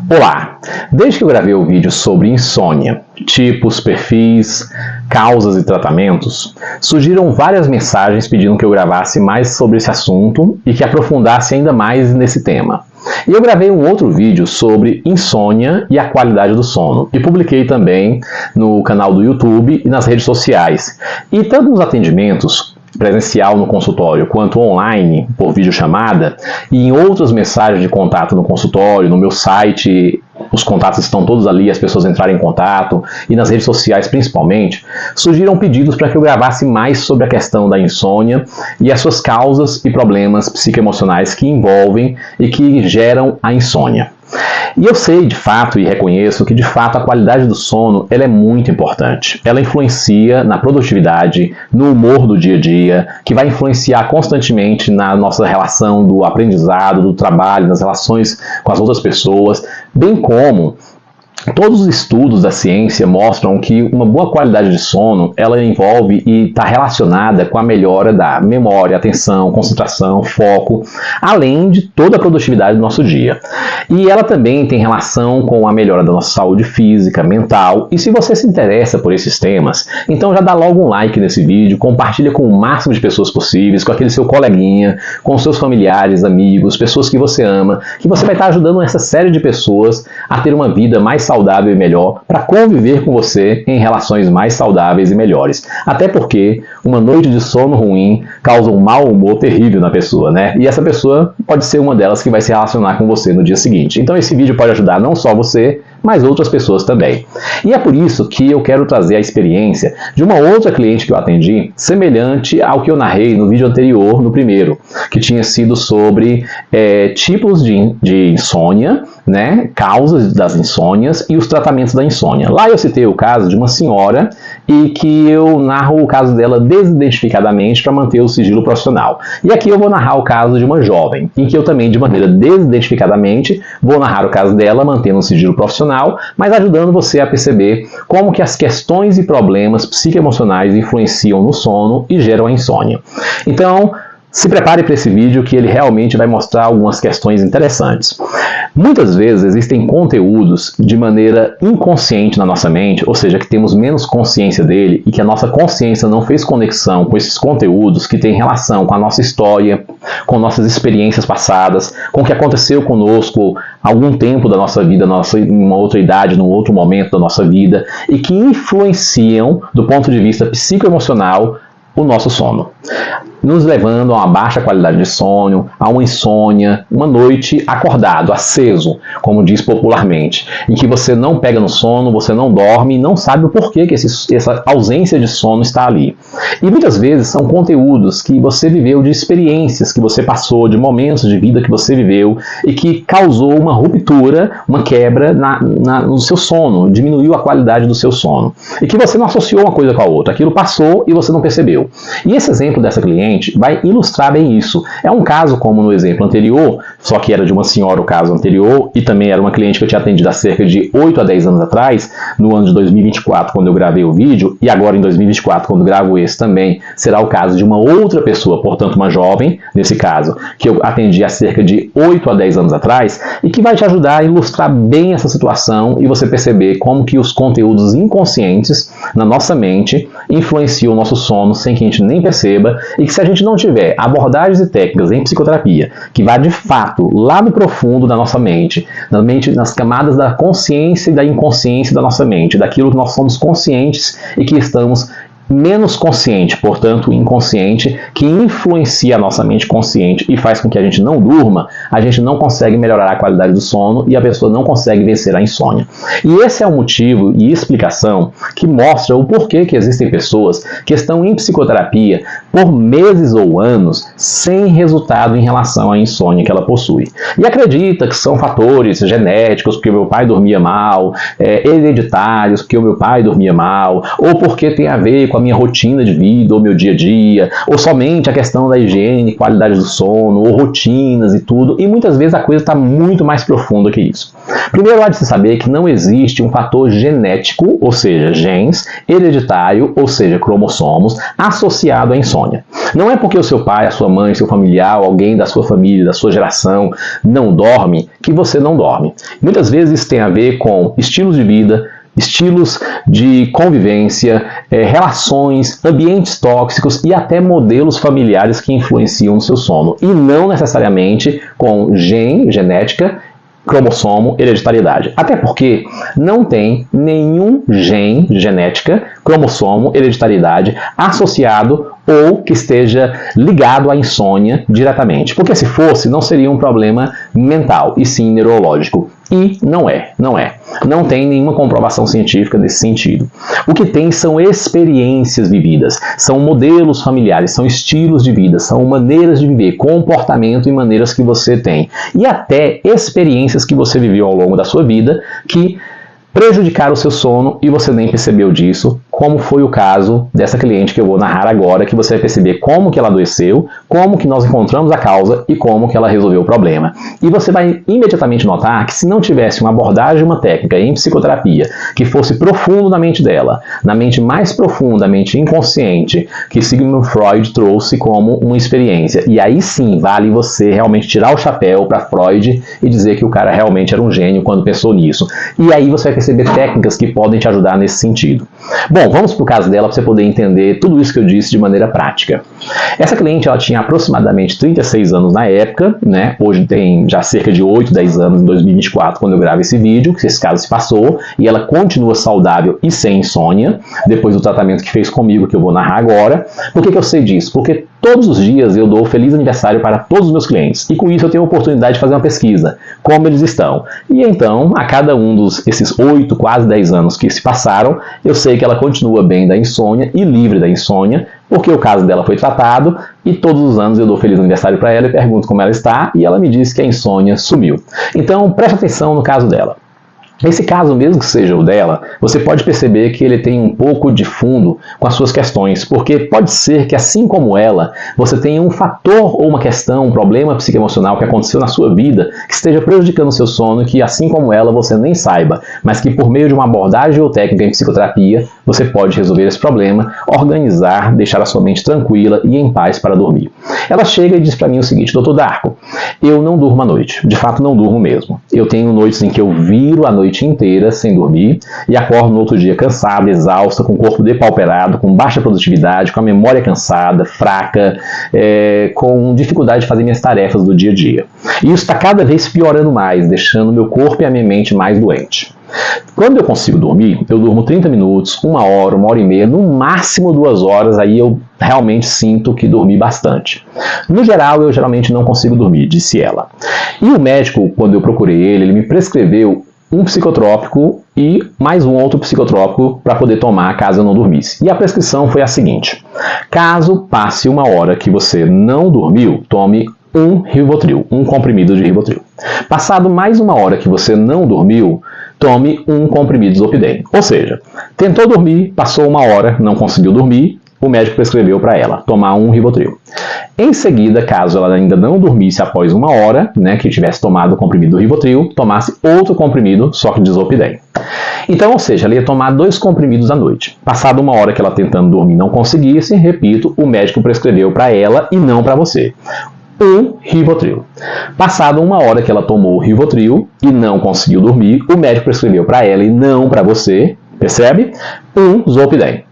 Olá! Desde que eu gravei o vídeo sobre insônia, tipos, perfis, causas e tratamentos, surgiram várias mensagens pedindo que eu gravasse mais sobre esse assunto e que aprofundasse ainda mais nesse tema. E eu gravei um outro vídeo sobre insônia e a qualidade do sono e publiquei também no canal do YouTube e nas redes sociais. E tanto nos atendimentos presencial no consultório, quanto online, por videochamada, e em outras mensagens de contato no consultório, no meu site, os contatos estão todos ali, as pessoas entrarem em contato, e nas redes sociais principalmente, surgiram pedidos para que eu gravasse mais sobre a questão da insônia e as suas causas e problemas psicoemocionais que envolvem e que geram a insônia. E eu sei de fato e reconheço que de fato a qualidade do sono ela é muito importante. Ela influencia na produtividade, no humor do dia a dia, que vai influenciar constantemente na nossa relação do aprendizado, do trabalho, nas relações com as outras pessoas, bem como todos os estudos da ciência mostram que uma boa qualidade de sono, ela envolve e está relacionada com a melhora da memória, atenção, concentração, foco, além de toda a produtividade do nosso dia. E ela também tem relação com a melhora da nossa saúde física, mental, e se você se interessa por esses temas, então já dá logo um like nesse vídeo, compartilha com o máximo de pessoas possíveis, com aquele seu coleguinha, com seus familiares, amigos, pessoas que você ama, que você vai estar ajudando essa série de pessoas a ter uma vida mais saudável e melhor, para conviver com você em relações mais saudáveis e melhores. Até porque uma noite de sono ruim causa um mau humor terrível na pessoa, né? E essa pessoa pode ser uma delas que vai se relacionar com você no dia seguinte. Então esse vídeo pode ajudar não só você, mas outras pessoas também. E é por isso que eu quero trazer a experiência de uma outra cliente que eu atendi, semelhante ao que eu narrei no vídeo anterior, no primeiro, que tinha sido sobre tipos de insônia, né, causas das insônias e os tratamentos da insônia. Lá eu citei o caso de uma senhora e que eu narro o caso dela desidentificadamente para manter o sigilo profissional. E aqui eu vou narrar o caso de uma jovem, em que eu também, de maneira desidentificadamente, vou narrar o caso dela mantendo o sigilo profissional, mas ajudando você a perceber como que as questões e problemas psicoemocionais influenciam no sono e geram a insônia. Então, se prepare para esse vídeo que ele realmente vai mostrar algumas questões interessantes. Muitas vezes existem conteúdos de maneira inconsciente na nossa mente, ou seja, que temos menos consciência dele e que a nossa consciência não fez conexão com esses conteúdos que têm relação com a nossa história, com nossas experiências passadas, com o que aconteceu conosco algum tempo da nossa vida, em uma outra idade, num outro momento da nossa vida, e que influenciam, do ponto de vista psicoemocional, o nosso sono, nos levando a uma baixa qualidade de sono, a uma insônia, uma noite acordado, aceso, como diz popularmente, em que você não pega no sono, você não dorme e não sabe o porquê que essa ausência de sono está ali. E muitas vezes são conteúdos que você viveu, de experiências que você passou, de momentos de vida que você viveu e que causou uma ruptura, uma quebra no seu sono, diminuiu a qualidade do seu sono. E que você não associou uma coisa com a outra, aquilo passou e você não percebeu. E esse exemplo dessa cliente vai ilustrar bem isso. É um caso como no exemplo anterior, só que era de uma senhora o caso anterior, e também era uma cliente que eu tinha atendido há cerca de 8 a 10 anos atrás, no ano de 2024, quando eu gravei o vídeo, e agora em 2024, quando gravo esse também, será o caso de uma outra pessoa, portanto uma jovem, nesse caso, que eu atendi há cerca de 8 a 10 anos atrás, e que vai te ajudar a ilustrar bem essa situação e você perceber como que os conteúdos inconscientes na nossa mente influenciam o nosso sono sem que a gente nem perceba, e que se a gente não tiver abordagens e técnicas em psicoterapia que vá de fato lá no profundo da nossa mente, nas camadas da consciência e da inconsciência da nossa mente, daquilo que nós somos conscientes e que estamos menos consciente, portanto inconsciente, que influencia a nossa mente consciente e faz com que a gente não durma, a gente não consegue melhorar a qualidade do sono e a pessoa não consegue vencer a insônia. E esse é o motivo e explicação que mostra o porquê que existem pessoas que estão em psicoterapia por meses ou anos sem resultado em relação à insônia que ela possui. E acredita que são fatores genéticos, porque o meu pai dormia mal, hereditários, porque o meu pai dormia mal, ou porque tem a ver com com a minha rotina de vida, ou meu dia a dia, ou somente a questão da higiene, qualidade do sono, ou rotinas e tudo, e muitas vezes a coisa está muito mais profunda que isso. Primeiro, há de se saber que não existe um fator genético, ou seja, genes, hereditário, ou seja, cromossomos, associado à insônia. Não é porque o seu pai, a sua mãe, seu familiar, alguém da sua família, da sua geração não dorme, que você não dorme. Muitas vezes isso tem a ver com estilos de vida, estilos de convivência, relações, ambientes tóxicos e até modelos familiares que influenciam no seu sono. E não necessariamente com genética, cromossomo, hereditariedade. Até porque não tem nenhum gene, genética, cromossomo, hereditariedade associado ou que esteja ligado à insônia diretamente. Porque se fosse, não seria um problema mental, e sim neurológico. E não é. Não tem nenhuma comprovação científica nesse sentido. O que tem são experiências vividas, são modelos familiares, são estilos de vida, são maneiras de viver, comportamento e maneiras que você tem. E até experiências que você viveu ao longo da sua vida que prejudicar o seu sono e você nem percebeu disso, como foi o caso dessa cliente que eu vou narrar agora, que você vai perceber como que ela adoeceu, como que nós encontramos a causa e como que ela resolveu o problema. E você vai imediatamente notar que se não tivesse uma abordagem, uma técnica em psicoterapia que fosse profundo na mente dela, na mente mais profunda, a mente inconsciente, que Sigmund Freud trouxe como uma experiência. E aí sim, vale você realmente tirar o chapéu para Freud e dizer que o cara realmente era um gênio quando pensou nisso. E aí você vai perceber técnicas que podem te ajudar nesse sentido. Bom, vamos para o caso dela para você poder entender tudo isso que eu disse de maneira prática. Essa cliente ela tinha aproximadamente 36 anos na época, né? Hoje tem já cerca de 8, 10 anos, em 2024, quando eu gravo esse vídeo, que esse caso se passou, e ela continua saudável e sem insônia, depois do tratamento que fez comigo, que eu vou narrar agora. Por que eu sei disso? Porque todos os dias eu dou feliz aniversário para todos os meus clientes, e com isso eu tenho a oportunidade de fazer uma pesquisa, como eles estão. E então, a cada um desses 8, quase 10 anos que se passaram, eu sei que ela continua bem da insônia e livre da insônia, porque o caso dela foi tratado e todos os anos eu dou feliz aniversário para ela e pergunto como ela está e ela me diz que a insônia sumiu. Então preste atenção no caso dela. Esse caso, mesmo que seja o dela, você pode perceber que ele tem um pouco de fundo com as suas questões, porque pode ser que, assim como ela, você tenha um fator ou uma questão, um problema psicoemocional que aconteceu na sua vida, que esteja prejudicando o seu sono e que, assim como ela, você nem saiba, mas que por meio de uma abordagem ou técnica em psicoterapia, você pode resolver esse problema, organizar, deixar a sua mente tranquila e em paz para dormir. Ela chega e diz para mim o seguinte: Dr. Darko, eu não durmo à noite, de fato não durmo mesmo. Eu tenho noites em que eu viro a noite inteira sem dormir e acordo no outro dia cansada, exausta, com o corpo depauperado, com baixa produtividade, com a memória cansada, fraca, com dificuldade de fazer minhas tarefas do dia a dia. E isso está cada vez piorando mais, deixando meu corpo e a minha mente mais doente. Quando eu consigo dormir, eu durmo 30 minutos, 1 hora, 1h30, no máximo 2 horas, aí eu realmente sinto que dormi bastante. No geral, eu geralmente não consigo dormir, disse ela. E o médico, quando eu procurei ele me prescreveu um psicotrópico e mais um outro psicotrópico para poder tomar caso eu não dormisse. E a prescrição foi a seguinte: caso passe 1 hora que você não dormiu, tome um Rivotril, um comprimido de Rivotril. Passado mais 1 hora que você não dormiu, tome um comprimido de Zolpidem. Ou seja, tentou dormir, passou 1 hora, não conseguiu dormir, o médico prescreveu para ela tomar um Rivotril. Em seguida, caso ela ainda não dormisse após 1 hora, que tivesse tomado o comprimido do Rivotril, tomasse outro comprimido, só que de Zolpidem. Então, ou seja, ela ia tomar 2 comprimidos à noite. Passada 1 hora que ela tentando dormir não conseguisse, repito, o médico prescreveu para ela e não para você. Um Rivotril. Passada 1 hora que ela tomou o Rivotril e não conseguiu dormir, o médico prescreveu para ela e não para você, percebe? Um Zolpidem.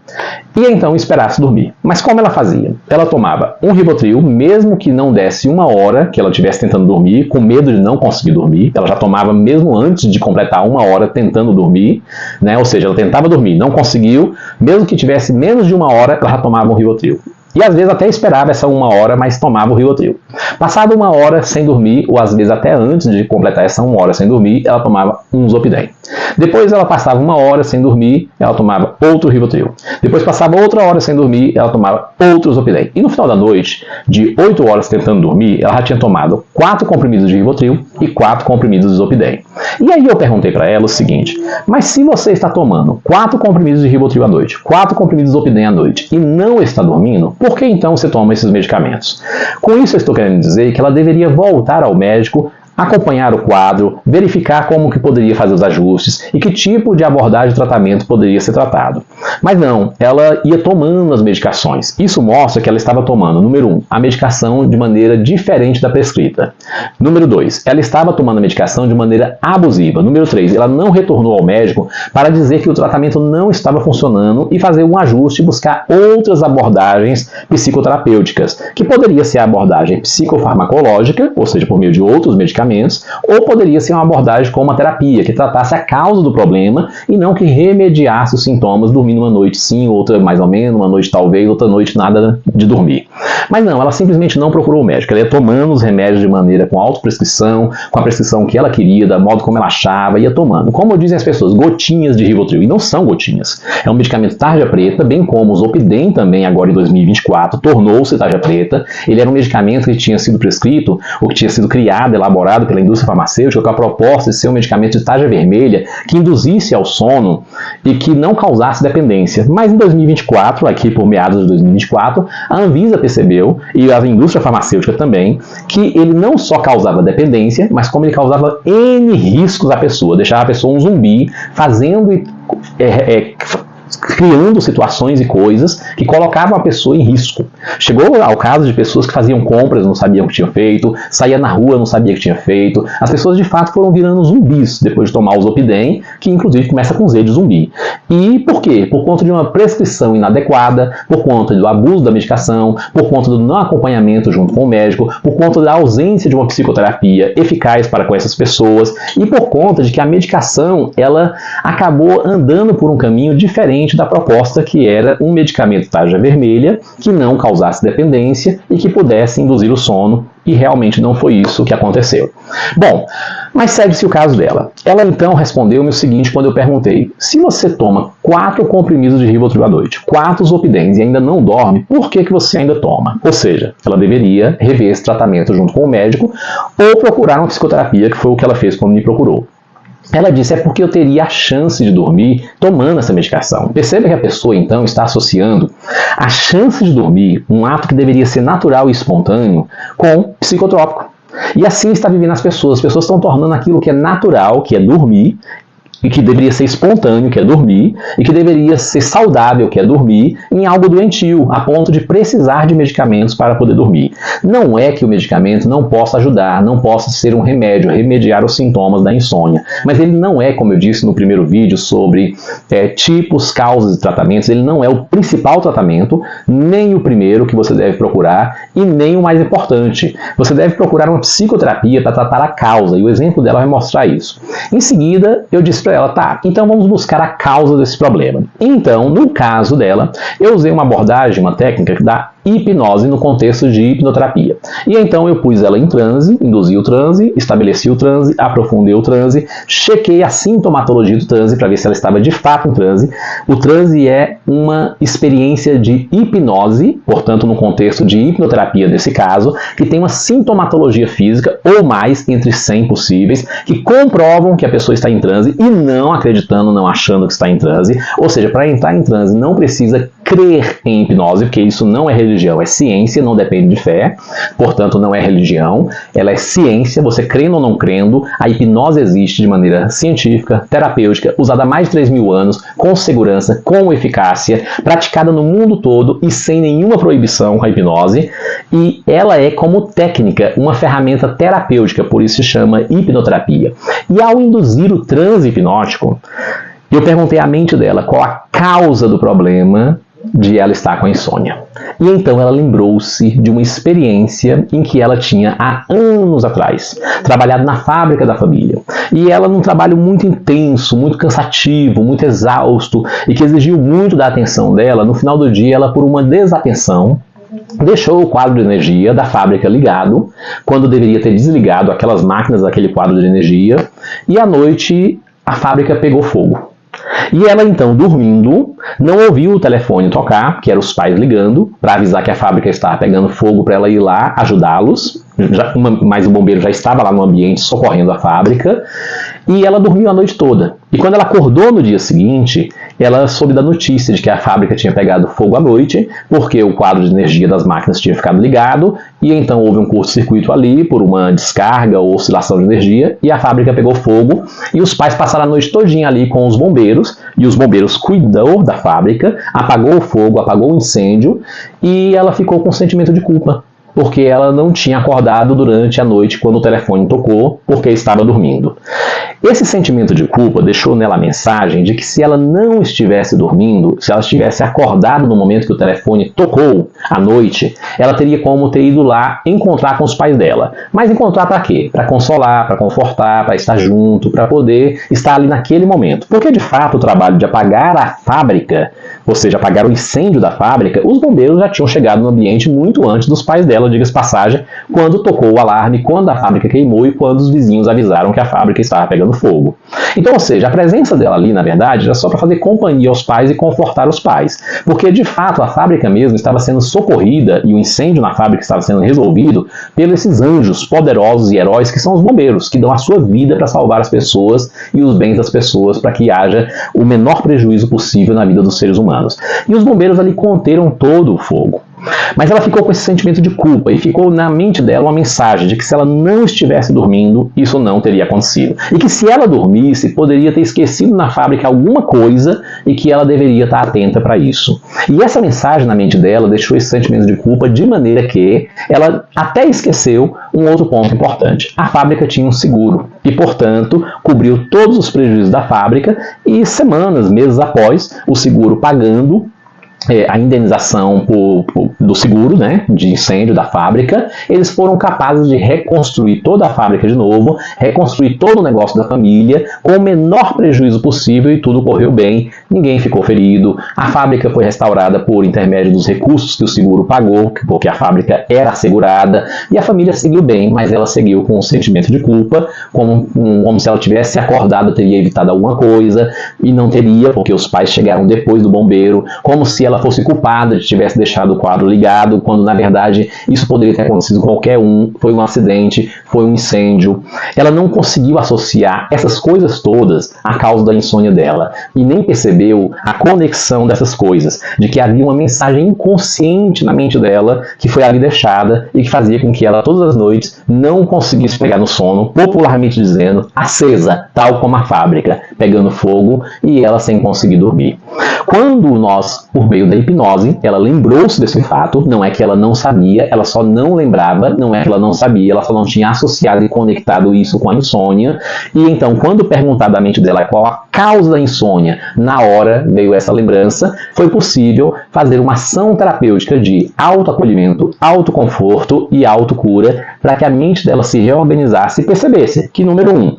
E então esperasse dormir. Mas como ela fazia? Ela tomava um Rivotril, mesmo que não desse 1 hora que ela estivesse tentando dormir, com medo de não conseguir dormir. Ela já tomava mesmo antes de completar 1 hora tentando dormir, Ou seja, ela tentava dormir, não conseguiu, mesmo que tivesse menos de 1 hora, ela já tomava um Rivotril. E às vezes até esperava essa 1 hora, mas tomava o Rivotril. Passada 1 hora sem dormir, ou às vezes até antes de completar essa 1 hora sem dormir, ela tomava um Zolpidem. Depois ela passava 1 hora sem dormir, ela tomava outro Rivotril. Depois passava outra hora sem dormir, ela tomava outro Zolpidem. E no final da noite, de 8 horas tentando dormir, ela já tinha tomado 4 comprimidos de Rivotril e 4 comprimidos de Zolpidem. E aí eu perguntei para ela o seguinte: mas se você está tomando 4 comprimidos de Rivotril à noite, 4 comprimidos de Zolpidem à noite e não está dormindo, por que então você toma esses medicamentos? Com isso eu estou querendo dizer que ela deveria voltar ao médico, acompanhar o quadro, verificar como que poderia fazer os ajustes e que tipo de abordagem de tratamento poderia ser tratado. Mas não, ela ia tomando as medicações. Isso mostra que ela estava tomando, número 1, a medicação de maneira diferente da prescrita. Número 2, ela estava tomando a medicação de maneira abusiva. Número 3, ela não retornou ao médico para dizer que o tratamento não estava funcionando e fazer um ajuste e buscar outras abordagens psicoterapêuticas, que poderia ser a abordagem psicofarmacológica, ou seja, por meio de outros medicamentos, ou poderia ser uma abordagem como a terapia, que tratasse a causa do problema e não que remediasse os sintomas, dormindo uma noite sim, outra mais ou menos, uma noite talvez, outra noite nada de dormir. Mas não, ela simplesmente não procurou o médico, ela ia tomando os remédios de maneira com autoprescrição, com a prescrição que ela queria, da modo como ela achava, ia tomando. Como dizem as pessoas, gotinhas de Rivotril, e não são gotinhas. É um medicamento tarja preta, bem como o Zolpidem também, agora em 2024, tornou-se tarja preta. Ele era um medicamento que tinha sido prescrito, ou que tinha sido criado, elaborado pela indústria farmacêutica com a proposta de ser um medicamento de tarja vermelha que induzisse ao sono e que não causasse dependência. Mas em 2024, aqui por meados de 2024, a Anvisa percebeu, e a indústria farmacêutica também, que ele não só causava dependência, mas como ele causava N riscos à pessoa, deixava a pessoa um zumbi, fazendo e criando situações e coisas que colocavam a pessoa em risco. Chegou ao caso de pessoas que faziam compras, não sabiam o que tinham feito, saía na rua, não sabia o que tinha feito. As pessoas de fato foram virando zumbis depois de tomar o Zolpidem, que inclusive começa com Z de zumbi. E por quê? Por conta de uma prescrição inadequada, por conta do abuso da medicação, por conta do não acompanhamento junto com o médico, por conta da ausência de uma psicoterapia eficaz para com essas pessoas e por conta de que a medicação ela acabou andando por um caminho diferente da proposta, que era um medicamento tarja vermelha que não causasse dependência e que pudesse induzir o sono, e realmente não foi isso que aconteceu. Bom, mas segue-se o caso dela. Ela então respondeu-me o seguinte quando eu perguntei: se você toma 4 comprimidos de Rivotril à noite, 4 Zolpidem e ainda não dorme, por que você ainda toma? Ou seja, ela deveria rever esse tratamento junto com o médico ou procurar uma psicoterapia, que foi o que ela fez quando me procurou. Ela disse: é porque eu teria a chance de dormir tomando essa medicação. Perceba que a pessoa então está associando a chance de dormir, um ato que deveria ser natural e espontâneo, com psicotrópico. E assim está vivendo as pessoas. As pessoas estão tornando aquilo que é natural, que é dormir, e que deveria ser espontâneo, que é dormir, e que deveria ser saudável, que é dormir, em algo doentio, a ponto de precisar de medicamentos para poder dormir. Não é que o medicamento não possa ajudar, não possa ser um remédio, remediar os sintomas da insônia, mas ele não é, como eu disse no primeiro vídeo sobre tipos, causas e tratamentos, ele não é o principal tratamento, nem o primeiro que você deve procurar, e nem o mais importante. Você deve procurar uma psicoterapia para tratar a causa, e o exemplo dela vai mostrar isso. Em seguida, eu disse para ela: tá, então vamos buscar a causa desse problema. Então, no caso dela, eu usei uma abordagem, uma técnica da hipnose no contexto de hipnoterapia. E então eu pus ela em transe, induzi o transe, estabeleci o transe, aprofundei o transe, chequei a sintomatologia do transe para ver se ela estava de fato em transe. O transe é uma experiência de hipnose, portanto no contexto de hipnoterapia nesse caso, que tem uma sintomatologia física ou mais entre 100 possíveis, que comprovam que a pessoa está em transe e não acreditando, não achando que está em transe. Ou seja, para entrar em transe não precisa crer em hipnose, porque isso não é religião, é ciência, não depende de fé, portanto não é religião, ela é ciência. Você crendo ou não crendo, a hipnose existe de maneira científica, terapêutica, usada há mais de 3.000 anos, com segurança, com eficácia, praticada no mundo todo e sem nenhuma proibição a hipnose, e ela é como técnica uma ferramenta terapêutica, por isso se chama hipnoterapia. E ao induzir o transe hipnótico, eu perguntei à mente dela qual a causa do problema de ela estar com a insônia. E então ela lembrou-se de uma experiência em que ela tinha há anos atrás trabalhado na fábrica da família. E ela, num trabalho muito intenso, muito cansativo, muito exausto e que exigiu muito da atenção dela, no final do dia ela, por uma desatenção, deixou o quadro de energia da fábrica ligado, quando deveria ter desligado aquelas máquinas daquele quadro de energia, e à noite a fábrica pegou fogo. E ela então, dormindo, não ouviu o telefone tocar, que eram os pais ligando, para avisar que a fábrica estava pegando fogo para ela ir lá ajudá-los, mas o bombeiro já estava lá no ambiente socorrendo a fábrica. E ela dormiu a noite toda. E quando ela acordou no dia seguinte, ela soube da notícia de que a fábrica tinha pegado fogo à noite, porque o quadro de energia das máquinas tinha ficado ligado, e então houve um curto-circuito ali por uma descarga ou oscilação de energia, e a fábrica pegou fogo, e os pais passaram a noite todinha ali com os bombeiros, e os bombeiros cuidou da fábrica, apagou o fogo, apagou o incêndio, e ela ficou com um sentimento de culpa, porque ela não tinha acordado durante a noite quando o telefone tocou, porque estava dormindo. Esse sentimento de culpa deixou nela a mensagem de que se ela não estivesse dormindo, se ela estivesse acordada no momento que o telefone tocou à noite, ela teria como ter ido lá encontrar com os pais dela. Mas encontrar para quê? Para consolar, para confortar, para estar junto, para poder estar ali naquele momento. Porque de fato o trabalho de apagar a fábrica, ou seja, apagar o incêndio da fábrica, os bombeiros já tinham chegado no ambiente muito antes dos pais dela, diga-se passagem, quando tocou o alarme, quando a fábrica queimou e quando os vizinhos avisaram que a fábrica estava pegando fogo. Então, ou seja, a presença dela ali, na verdade, era só para fazer companhia aos pais e confortar os pais. Porque, de fato, a fábrica mesmo estava sendo socorrida e o incêndio na fábrica estava sendo resolvido pelos esses anjos poderosos e heróis que são os bombeiros, que dão a sua vida para salvar as pessoas e os bens das pessoas para que haja o menor prejuízo possível na vida dos seres humanos. E os bombeiros ali conteram todo o fogo. Mas ela ficou com esse sentimento de culpa e ficou na mente dela uma mensagem de que se ela não estivesse dormindo, isso não teria acontecido. E que se ela dormisse, poderia ter esquecido na fábrica alguma coisa e que ela deveria estar atenta para isso. E essa mensagem na mente dela deixou esse sentimento de culpa de maneira que ela até esqueceu um outro ponto importante. A fábrica tinha um seguro e, portanto, cobriu todos os prejuízos da fábrica e semanas, meses após, o seguro pagando a indenização do seguro, né, de incêndio da fábrica, eles foram capazes de reconstruir toda a fábrica de novo, reconstruir todo o negócio da família com o menor prejuízo possível e tudo correu bem, ninguém ficou ferido, a fábrica foi restaurada por intermédio dos recursos que o seguro pagou, porque a fábrica era assegurada e a família seguiu bem, mas ela seguiu com um sentimento de culpa, como se ela tivesse acordado, teria evitado alguma coisa e não teria, porque os pais chegaram depois do bombeiro, como se ela fosse culpada de tivesse deixado o quadro ligado, quando na verdade isso poderia ter acontecido com qualquer um, foi um acidente, foi um incêndio. Ela não conseguiu associar essas coisas todas à causa da insônia dela e nem percebeu a conexão dessas coisas, de que havia uma mensagem inconsciente na mente dela que foi ali deixada e que fazia com que ela todas as noites não conseguisse pegar no sono, popularmente dizendo, acesa, tal como a fábrica, pegando fogo e ela sem conseguir dormir. Quando nós, por meio da hipnose, ela lembrou-se desse fato, não é que ela não sabia, ela só não lembrava, não é que ela não sabia, ela só não tinha associado e conectado isso com a insônia, e então quando perguntado à mente dela qual a causa da insônia, na hora veio essa lembrança, foi possível fazer uma ação terapêutica de autoacolhimento, autoconforto e autocura, para que a mente dela se reorganizasse e percebesse que, número 1,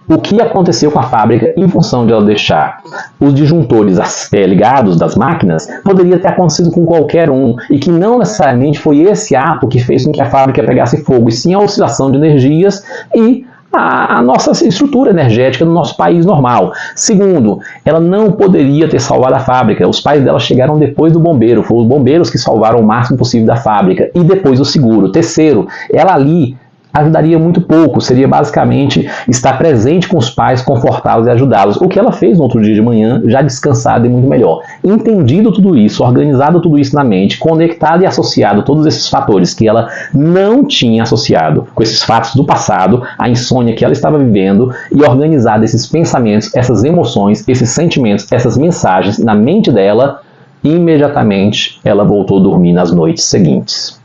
o que aconteceu com a fábrica em função de ela deixar os disjuntores ligados das máquinas poderia ter acontecido com qualquer um e que não necessariamente foi esse ato que fez com que a fábrica pegasse fogo, e sim a oscilação de energias e a nossa estrutura energética do nosso país normal. Segundo, ela não poderia ter salvado a fábrica. Os pais dela chegaram depois do bombeiro. Foram os bombeiros que salvaram o máximo possível da fábrica. E depois o seguro. Terceiro, ela ali ajudaria muito pouco, seria basicamente estar presente com os pais, confortá-los e ajudá-los, o que ela fez no outro dia de manhã, já descansada e muito melhor. Entendido tudo isso, organizado tudo isso na mente, conectado e associado todos esses fatores que ela não tinha associado com esses fatos do passado, a insônia que ela estava vivendo, e organizado esses pensamentos, essas emoções, esses sentimentos, essas mensagens na mente dela, imediatamente ela voltou a dormir nas noites seguintes.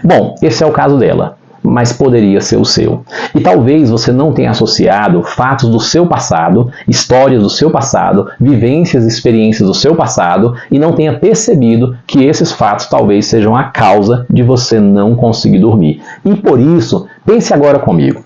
Bom, esse é o caso dela, mas poderia ser o seu. E talvez você não tenha associado fatos do seu passado, histórias do seu passado, vivências e experiências do seu passado, e não tenha percebido que esses fatos talvez sejam a causa de você não conseguir dormir. E por isso, pense agora comigo.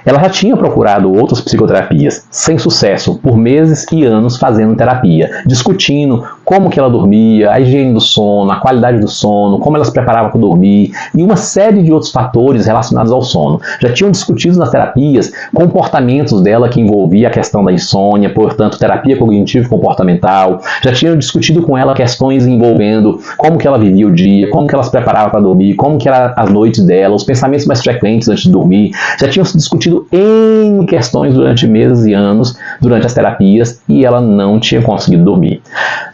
Ela já tinha procurado outras psicoterapias, sem sucesso, por meses e anos fazendo terapia, discutindo como que ela dormia, a higiene do sono, a qualidade do sono, como ela se preparava para dormir e uma série de outros fatores relacionados ao sono. Já tinham discutido nas terapias comportamentos dela que envolvia a questão da insônia, portanto, terapia cognitivo-comportamental. Já tinham discutido com ela questões envolvendo como que ela vivia o dia, como que ela se preparava para dormir, como que eram as noites dela, os pensamentos mais frequentes antes de dormir. Já tinham discutido discutido N questões durante meses e anos, durante as terapias, e ela não tinha conseguido dormir.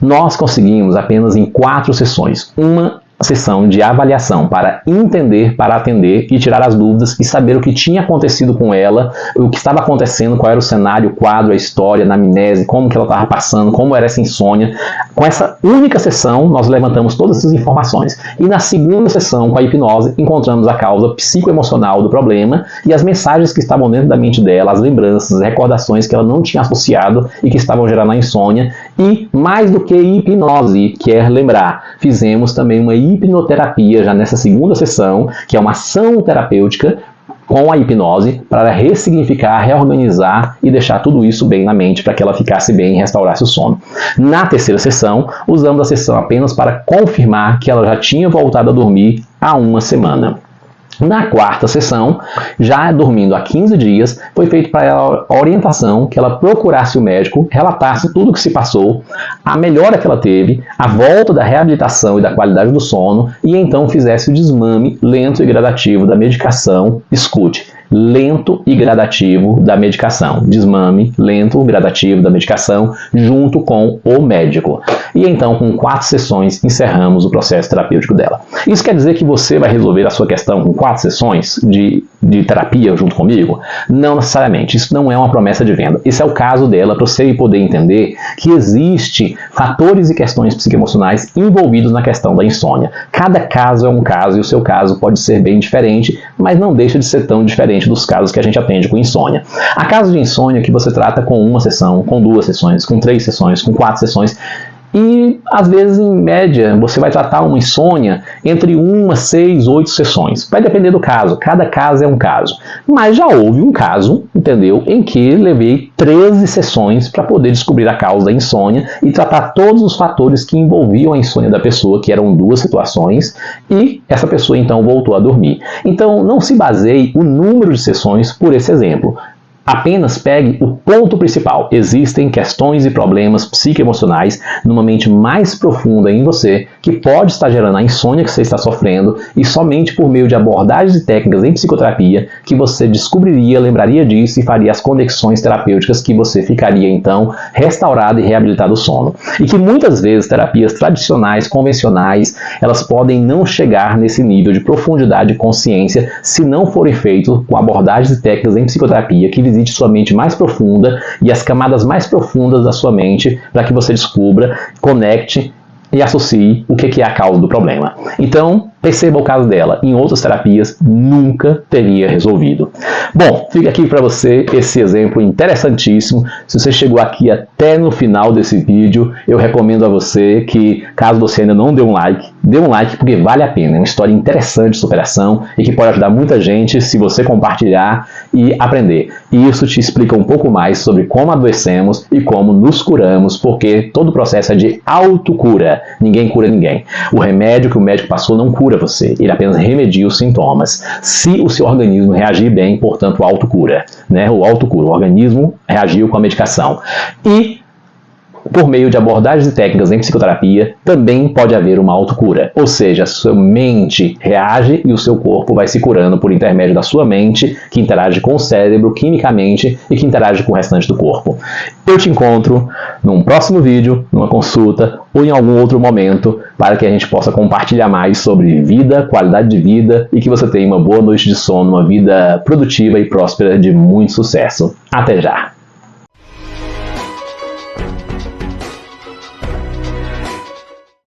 Nós conseguimos apenas em 4 sessões, uma sessão de avaliação para entender, para atender e tirar as dúvidas e saber o que tinha acontecido com ela, o que estava acontecendo, qual era o cenário, o quadro, a história, a anamnese, como que ela estava passando, como era essa insônia. Com essa única sessão, nós levantamos todas essas informações. E na segunda sessão, com a hipnose, encontramos a causa psicoemocional do problema e as mensagens que estavam dentro da mente dela, as lembranças, as recordações que ela não tinha associado e que estavam gerando a insônia. E mais do que hipnose, quer lembrar, fizemos também uma hipnoterapia já nessa segunda sessão, que é uma ação terapêutica com a hipnose para ressignificar, reorganizar e deixar tudo isso bem na mente para que ela ficasse bem e restaurasse o sono. Na terceira sessão, usamos a sessão apenas para confirmar que ela já tinha voltado a dormir há uma semana. Na quarta sessão, já dormindo há 15 dias, foi feita para ela a orientação que ela procurasse o médico, relatasse tudo o que se passou, a melhora que ela teve, a volta da reabilitação e da qualidade do sono, e então fizesse o desmame lento e gradativo da medicação. Escute, lento e gradativo da medicação. Desmame lento e gradativo da medicação junto com o médico. E então, com 4 sessões, encerramos o processo terapêutico dela. Isso quer dizer que você vai resolver a sua questão com 4 sessões de terapia junto comigo? Não necessariamente. Isso não é uma promessa de venda. Esse é o caso dela para você poder entender que existe fatores e questões psicoemocionais envolvidos na questão da insônia. Cada caso é um caso e o seu caso pode ser bem diferente, mas não deixa de ser tão diferente dos casos que a gente atende com insônia. Há casos de insônia que você trata com 1 sessão, com 2 sessões, com 3 sessões, com 4 sessões. E, às vezes, em média, você vai tratar uma insônia entre 1, 6, 8 sessões. Vai depender do caso. Cada caso é um caso. Mas já houve um caso, entendeu, em que levei 13 sessões para poder descobrir a causa da insônia e tratar todos os fatores que envolviam a insônia da pessoa, que eram 2 situações, e essa pessoa, então, voltou a dormir. Então, não se baseie o número de sessões por esse exemplo. Apenas pegue o ponto principal. Existem questões e problemas psicoemocionais numa mente mais profunda em você que pode estar gerando a insônia que você está sofrendo, e somente por meio de abordagens e técnicas em psicoterapia que você descobriria, lembraria disso e faria as conexões terapêuticas que você ficaria então restaurado e reabilitado o sono. E que muitas vezes terapias tradicionais, convencionais, elas podem não chegar nesse nível de profundidade e consciência se não forem feitos com abordagens e técnicas em psicoterapia que visite sua mente mais profunda e as camadas mais profundas da sua mente para que você descubra, conecte e associe o que é a causa do problema. Então, perceba o caso dela. Em outras terapias, nunca teria resolvido. Bom, fica aqui para você esse exemplo interessantíssimo. Se você chegou aqui até no final desse vídeo, eu recomendo a você que, caso você ainda não dê um like, dê um like porque vale a pena. É uma história interessante de superação e que pode ajudar muita gente se você compartilhar e aprender. E isso te explica um pouco mais sobre como adoecemos e como nos curamos, porque todo o processo é de autocura. Ninguém cura ninguém. O remédio que o médico passou não cura você, ele apenas remedia os sintomas. Se o seu organismo reagir bem, portanto, autocura, né? O autocura, o organismo reagiu com a medicação. E por meio de abordagens e técnicas em psicoterapia, também pode haver uma autocura. Ou seja, a sua mente reage e o seu corpo vai se curando por intermédio da sua mente, que interage com o cérebro quimicamente e que interage com o restante do corpo. Eu te encontro num próximo vídeo, numa consulta ou em algum outro momento para que a gente possa compartilhar mais sobre vida, qualidade de vida e que você tenha uma boa noite de sono, uma vida produtiva e próspera de muito sucesso. Até já!